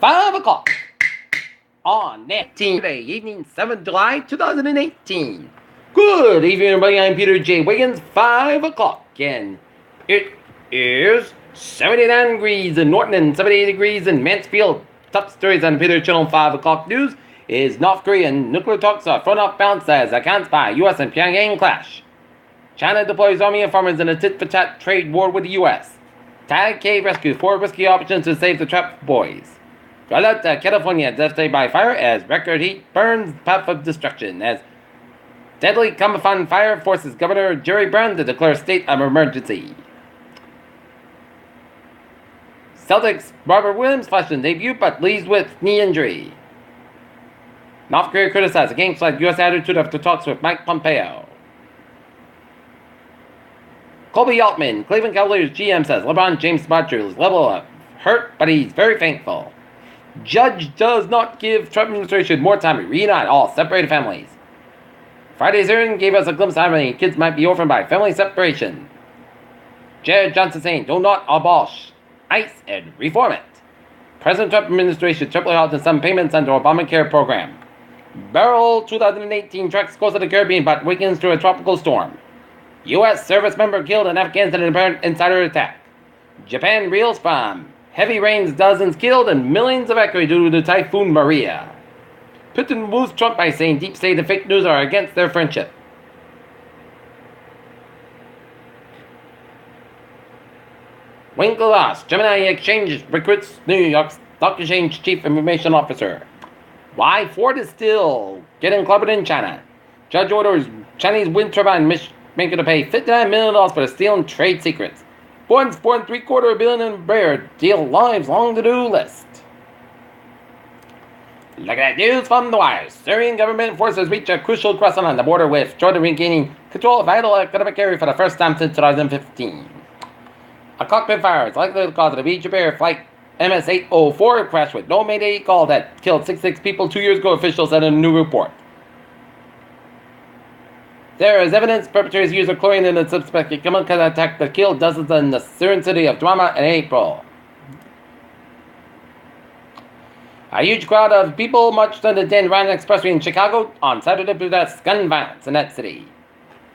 5 o'clock on that Tuesday evening, 7th July 2018. Good evening, everybody. I'm Peter J. Wiggins, 5 o'clock, and it is 79 degrees in Norton and 78 degrees in Mansfield. Top stories on Peter Channel 5 o'clock news is North Korean nuclear talks are thrown off balance as accounts by U.S. and Pyongyang clash. China deploys army and farmers in a tit-for-tat trade war with the U.S. Tag K rescues 4 risky options to save the trapped boys. California devastated by fire as record heat burns path of destruction as deadly Kamifan fire forces Governor Jerry Brown to declare a state of emergency. Celtics Robert Williams flashed in debut but leaves with knee injury. North Korea criticized the game's like U.S. attitude after talks with Mike Pompeo. Colby Altman, Cleveland Cavaliers GM, says LeBron James' is level of hurt, but he's very thankful. Judge does not give Trump administration more time to reunite all separated families. Friday's hearing gave us a glimpse of how many kids might be orphaned by family separation. Jared Johnson saying, do not abolish ICE and reform it. President Trump administration temporarily halted some payments under Obamacare program. Beryl 2018 treks closer to the Caribbean but weakens to a tropical storm. U.S. service member killed in Afghanistan in an apparent insider attack. Japan reels from heavy rains, dozens killed, and millions evacuated due to Typhoon Maria. Putin woos Trump by saying deep state and fake news are against their friendship. Wiggins, Gemini Exchange recruits New York Stock Exchange Chief Information Officer. Why Ford is still getting clobbered in China. Judge orders Chinese wind turbine maker to pay $59 million for stealing trade secrets. Ford's $4.75 billion in Bear deal lives long to-do list. Look at that news from the wires. Syrian government forces reach a crucial crossing on the border with Jordan regaining control of vital economic area for the first time since 2015. A cockpit fire is likely to cause the Egypt Air Flight MS-804 crash with no Mayday call that killed 66 people 2 years ago, officials said in a new report. There is evidence perpetrators used a chlorine in the suspected chemical attack that killed dozens in the Syrian city of Drama in April. A huge crowd of people marched on the Dan Ryan Expressway in Chicago on Saturday to protest gun violence in that city.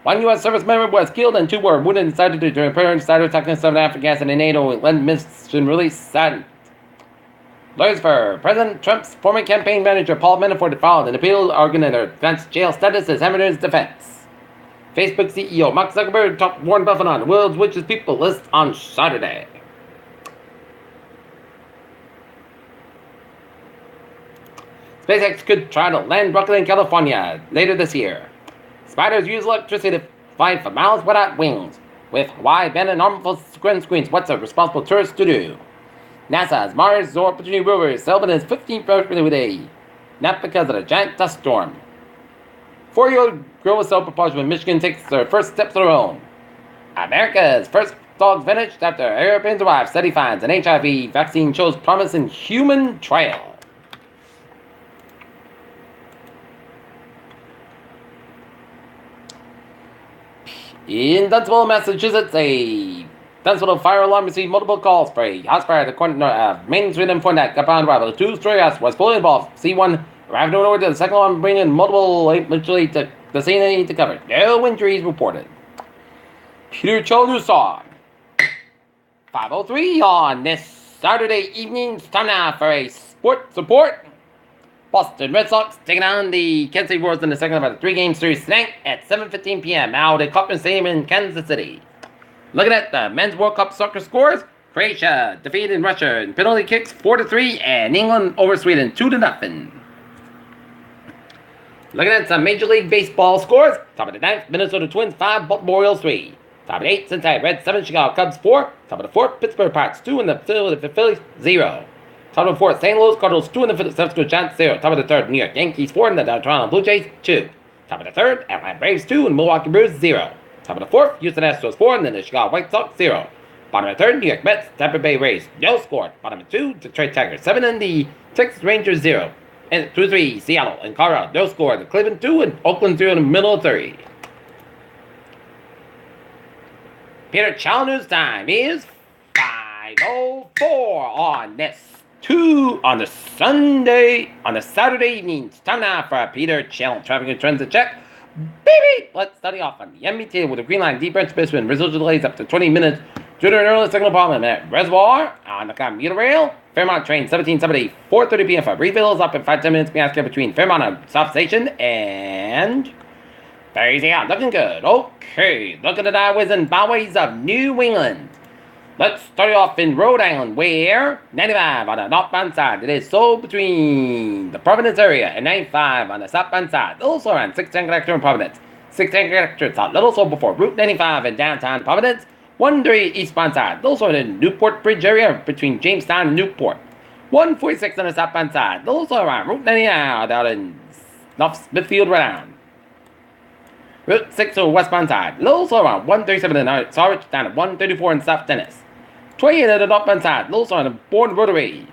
One U.S. service member was killed and 2 were wounded in Saturday to repair insider attacking Southern Africa and a NATO led mission release saddened. Lawyers for President Trump's former campaign manager Paul Manafort filed an appeal arguing their advanced jail status as Hamilton's defense. Facebook CEO Mark Zuckerberg topped Warren Buffett on the world's richest people list on Saturday. SpaceX could try to land rocket in California later this year. Spiders use electricity to fly for miles without wings. With Hawaii banning harmful screens, what's a responsible tourist to do? NASA's Mars Opportunity rover is celebrating its 15th birthday today, not because of a giant dust storm. 4-year-old girl with self-propulsion in Michigan takes her first steps of her own. America's first dog finished after airplanes arrive. Study finds an HIV vaccine shows promise in human trial. In Dunstable, Massachusetts, a Dunstable fire alarm received multiple calls for a house fire at the corner of Main Street and Fontaine. Upon arrival, the 2-story house was fully involved. C1 arrived on order to the second alarm, bringing multiple literally to the scene they need to cover. No injuries reported. Peter Childers saw 5:03 on this Saturday evening. It's time now for a sport support. Boston Red Sox taking on the Kansas City Royals in the second of a 3-game series tonight at 7:15 p.m. out at Kauffman Stadium in Kansas City. Looking at the Men's World Cup soccer scores, Croatia defeated Russia in penalty kicks 4-3 and England over Sweden 2-0. Looking at some Major League Baseball scores, top of the 9th, Minnesota Twins 5, Baltimore Orioles 3. Top of the 8th, Cincinnati Reds 7, Chicago Cubs 4. Top of the 4th, Pittsburgh Pirates 2, and the Philadelphia Phillies 0. Top of the 4th, St. Louis Cardinals 2, and the San Francisco Giants 0. Top of the 3rd, New York Yankees 4, and the Toronto Blue Jays 2. Top of the 3rd, Atlanta Braves 2, and Milwaukee Brewers 0. Top of the 4th, Houston Astros 4, and then the Chicago White Sox 0. Bottom of the 3rd, New York Mets, Tampa Bay Rays no score. Bottom of 2, Detroit Tigers 7, and the Texas Rangers 0. And 2-3, Seattle and Colorado no score. The Cleveland 2 and Oakland 0 in the middle of 3. Peter Chow News time is 5:04 on this on the Saturday evening. It's time now for a Peter Channel traffic and transit check. Baby, let's study off on the MBT with a green line, deep branch basement, residual delays up to 20 minutes due to an early signal problem at Reservoir on the commuter rail. Fairmont train 1770, 4:30 p.m. for refills up in 5-10 minutes between Fairmont and South Station and phasing out. Looking good. Okay, look at the highways and byways of New England. Let's start off in Rhode Island, where 95 on the northbound side. It is so between the Providence area and 95 on the southbound side. Also around 610 connector in Providence. 610 connector at Little Soul before Route 95 in downtown Providence. 138 eastbound side. Also in the Newport Bridge area between Jamestown and Newport. 146 on the southbound side. Also around Route 99 out in North Smithfield Round. Route 6 on the westbound side. Also around 137 in Norwich down to 134 in South Dennis. 28 at the northbound side, also on the Bourne Rotary.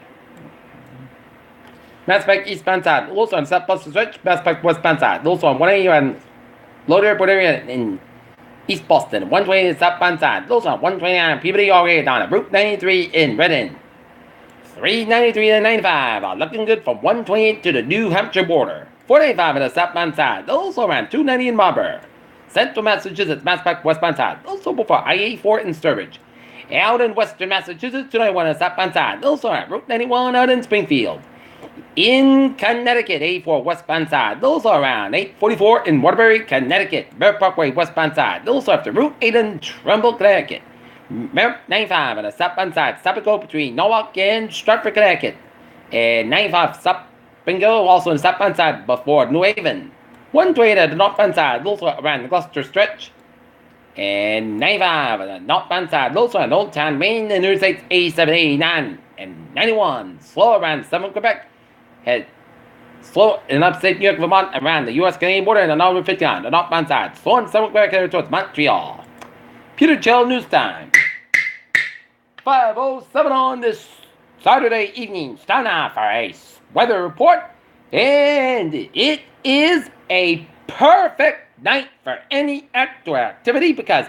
Mass Pike eastbound side, also on South Boston Stretch. Mass Pike westbound side, also on 180 and Loader Airport area in East Boston. 120 southbound side, also on 129 Peabody area down at Route 93 in Reading. 393 and 95 are looking good from 128 to the New Hampshire border. 485 at the southbound side, also around 290 in Marlborough. Central Massachusetts, Mass Pike westbound side, also before I-84 in Sturbridge. Out in western Massachusetts, 291 on the southbound side. Also at Route 91 out in Springfield. In Connecticut, 84 westbound side. Also around 844 in Waterbury, Connecticut. Bear Parkway westbound side. Also after Route 8 in Trumbull, Connecticut. Merritt 95 on the southbound side. Stop and go between Norwalk and Stratford, Connecticut. And 95 stop and go also on the southbound side before New Haven. 128 at the northbound side. Also around the Gloucester Stretch. And 95 on the northbound side, also on Old Town Main, and Interstates 87, 89, and 91. Slow around southern Quebec. Head slow in upstate New York, Vermont, around the U.S.-Canadian border, and on Route 59, the northbound side. Slow in southern Quebec, headed towards Montreal. Peter Chell News Time. 5:07 on this Saturday evening. It's time now for a weather report. And it is a perfect night for any outdoor activity because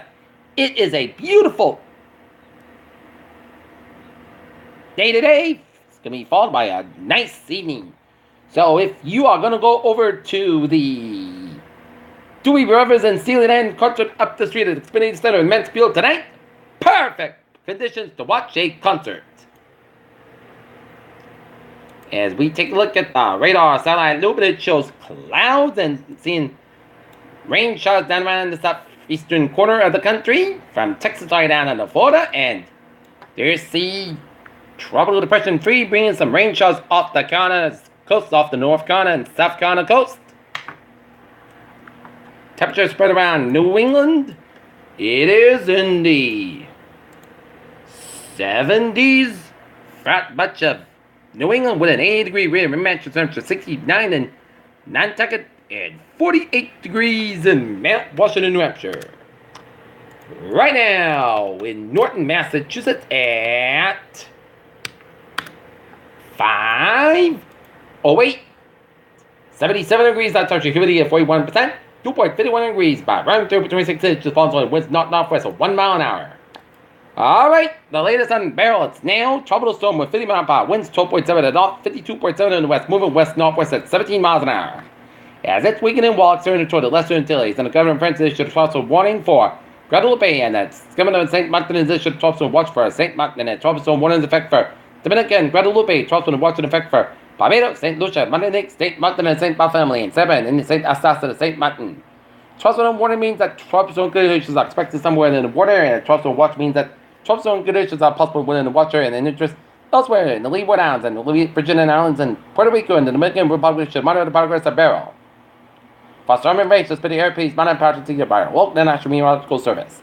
it is a beautiful day today. It's going to be followed by a nice evening. So if you are going to go over to the Dewey Brothers and Steely Dan concert up the street at the Xfinity Center in Mansfield tonight, perfect conditions to watch a concert. As we take a look at the radar satellite loop, it shows clouds and seeing rain showers down around the southeastern corner of the country, from Texas all down to Florida, and there's the tropical depression 3 bringing some rain showers off the Carolina coast, off the North Carolina and South Carolina coast. Temperature spread around New England. It is in the 70s. Fat bunch of New England with an 80-degree rated maximum temperature 69 in Nantucket and 48 degrees in Mount Washington, New Hampshire. Right now in Norton, Massachusetts at 5:08. 77 degrees, that's our humidity at 41%. 2.51 degrees by round 26 inches. Falls on winds northwest of 1 mile an hour. Alright, the latest on Barrel. It's now tropical storm with 50 mile per hour. Winds 12.7 at the north, 52.7 in the west, moving west-northwest at 17 miles an hour. As it's weakening while it's turning toward the Lesser Antilles, and the governor of France issued a tropical warning for Guadeloupe, and the governor of St. Martin has issued a tropical watch for St. Martin, and a tropical warning in effect for Dominica and Guadeloupe, tropical watch in effect for Barbados, St. Lucia, Martinique, St. Martin, and St. Barthélemy, and Seven, and St. Eustache and St. Martin. Tropical warning means that tropical conditions are expected somewhere in the water, and a tropical watch means that tropical conditions are possible within the water and in interest elsewhere in the Leeward Islands and the Virgin Islands and Puerto Rico and the Dominican Republic should monitor the progress of Barrel. For storm and rain, suspended airspace, mountain power to the by local National Meteorological Service.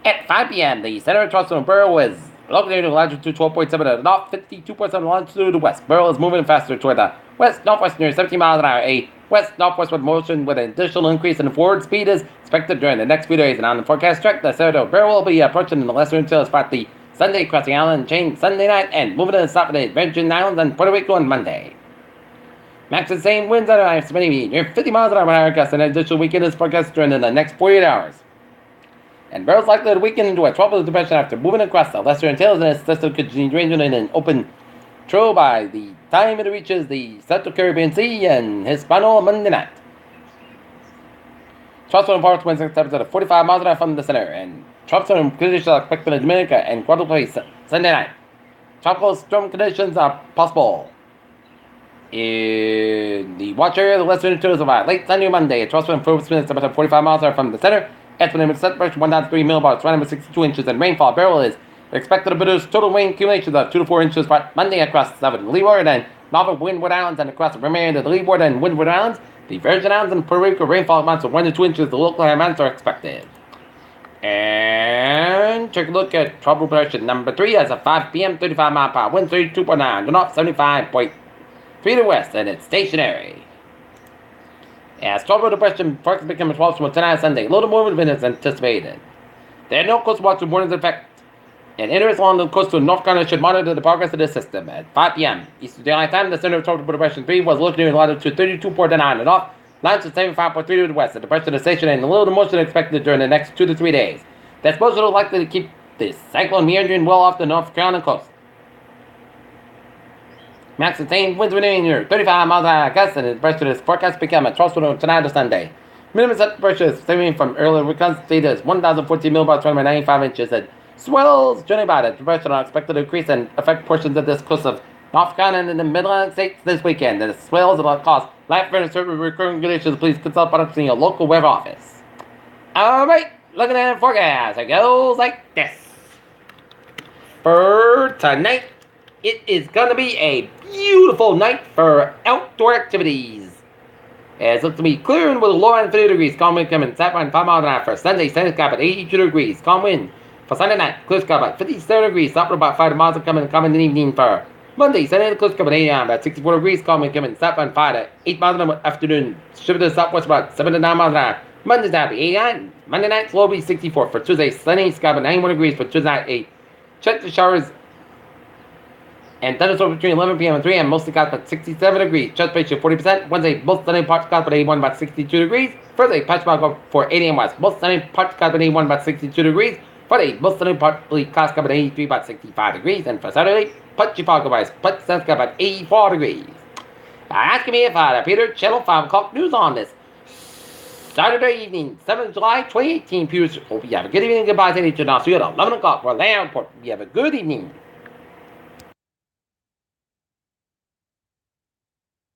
At 5 p.m., the center of tropical Barrel was located in latitude 12.7 at the north, 52.7 longitude to the west. Barrel is moving faster toward the west-northwest near 17 miles an hour. A west-northwestward motion with an additional increase in the forward speed is expected during the next few days. And on the forecast track, the center of Barrel will be approaching the Lesser Antilles for the Sunday, crossing island chain Sunday night, and moving to the south of the Virgin Islands and Puerto Rico on Monday. Max the same winds at estimating near 50 miles an hour gusts, and an additional weekend is forecast during the next 48 hours. And Barrel's likely to weaken into a tropical depression after moving across the Lesser Antilles, and its system could continue ranging in an open controlled by the time it reaches the Central Caribbean Sea and Hispaniola Monday night. Tropical winds 26 temperature at 45 miles an hour from the center, and tropical conditions are expected in Dominica and Guadalupe Sunday night. Tropical storm conditions are possible in the watch area. The western interiors of late Sunday or Monday. Tropical winds temperature at 45 miles an hour from the center. Estimated set pressure 1.3 millibars, 162 inches, and rainfall. Barrel is expected to produce total rain accumulations of 2 to 4 inches by Monday across the southern Leeward and Northern Windward Islands and across the remainder of the Leeward and Windward Islands. The Virgin Islands and Puerto Rico rainfall amounts of 1 to 2 inches. The local amounts are expected. And take a look at tropical depression number 3 as of 5 p.m. 35 mile per hour, wind 32.9, the north 75.3 to the west, and it's stationary. As tropical depression forecast becomes 12 from tonight Sunday, low to movement wind is anticipated. There are no coastal watch warnings in effect, and interest along the coast of North Carolina should monitor the progress of this system. At 5 p.m. Eastern Daylight Time, the center of tropical depression 3 was located in latitude 32.9 the north, longitude 75.3 to the west. The depression is stationary and a little motion expected during the next 2 to 3 days. That's most likely to keep the cyclone meandering well off the North Carolina coast. Max sustained winds within near 35 miles an hour gust, and the pressure is forecast to become a tropical tonight to Sunday. Minimum set pressure is stemming from earlier recent data is 1,014 millibars, 95 inches, and swells journey by the depression are expected to increase and affect portions of this coast of North Carolina and the Mid-Atlantic states this weekend. The swells will cause light rain and certain recurring conditions. Please consult products in your local weather office. Alright, looking at the forecast, it goes like this. For tonight, it is going to be a beautiful night for outdoor activities. It looks to be clear and with a low end of 50 degrees. Calm wind coming 7.5 miles an hour for Sunday. Sunday sky at 82 degrees. Calm wind for Sunday night. Clear sky about 57 degrees. South about 5 miles coming in the evening for Monday. Sunday clear sky at 8 a.m. about 64 degrees. Calm wind coming 7.5 to 8 miles an hour afternoon. Shift to the southwest about 7 to 9 miles an hour. Monday's night 8 a.m. Monday night low be 64 for Tuesday. Sunny sky at 91 degrees for Tuesday night 8. Check the showers and thunderstorms between 11 p.m. and 3 a.m. Mostly got about 67 degrees. Chance ratio 40%. Wednesday, most sunny parts got about 81 about 62 degrees. Thursday, patch about for 8 a.m. west. Most sunny parts got about 81 about 62 degrees. Friday, most sunny partly clouds got about 83 about 65 degrees. And for Saturday, patchy fog wise, patch suns got about 84 degrees. Asking me if I appeared Channel 5 o'clock news on this Saturday evening, 7th July 2018. Hope you have a good evening. Goodbye to each other. See you at 11 o'clock for Land Report. You have a good evening.